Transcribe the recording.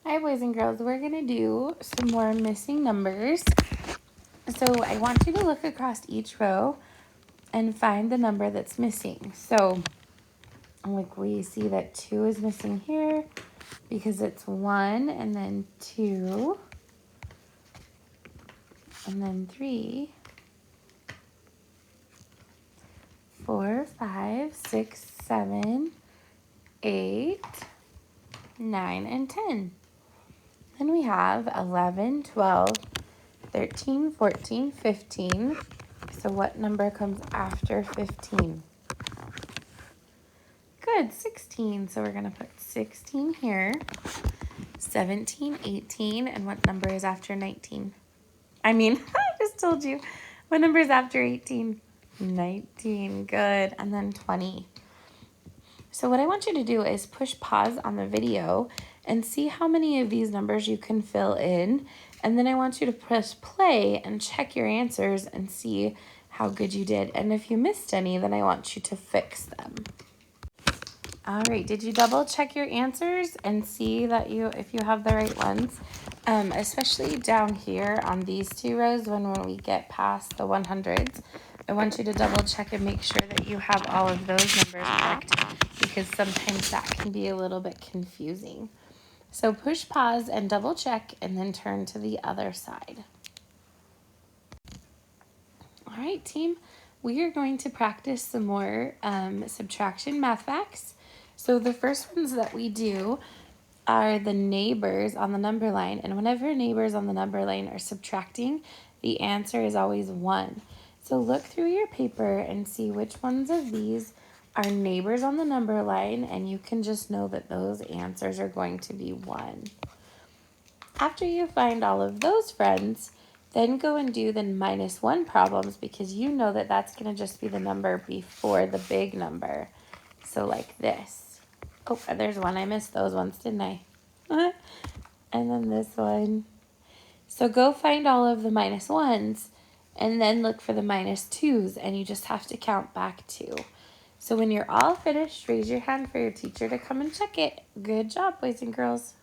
Hi, boys and girls. We're going to do some more missing numbers. So I want you to look across each row and find the number that's missing. So like we see that 2 is missing here because it's 1 and then 2 and then 3, 4, 5, 6, 7, 8, 9, and 10. Then we have 11, 12, 13, 14, 15. So what number comes after 15? Good, 16. So we're going to put 16 here. 17, 18. And what number is after 19? I just told you. What number is after 18? 19. Good. And then 20. So what I want you to do is push pause on the video and see how many of these numbers you can fill in. And then I want you to press play and check your answers and see how good you did. And if you missed any, then I want you to fix them. All right, did you double check your answers and see that if you have the right ones? Especially down here on these 2 rows when we get past the 100s. I want you to double check and make sure that you have all of those numbers correct because sometimes that can be a little bit confusing. So push pause and double check and then turn to the other side. All right, team, we are going to practice some more subtraction math facts. So the first ones that we do are the neighbors on the number line. And whenever neighbors on the number line are subtracting, the answer is always 1. So look through your paper and see which ones of these are neighbors on the number line, and you can just know that those answers are going to be 1. After you find all of those friends, then go and do the -1 problems because you know that that's going to just be the number before the big number. So like this. Oh, there's one. I missed those ones, didn't I? And then this one. So go find all of the -1s and then look for the -2s, and you just have to count back 2. So when you're all finished, raise your hand for your teacher to come and check it. Good job, boys and girls.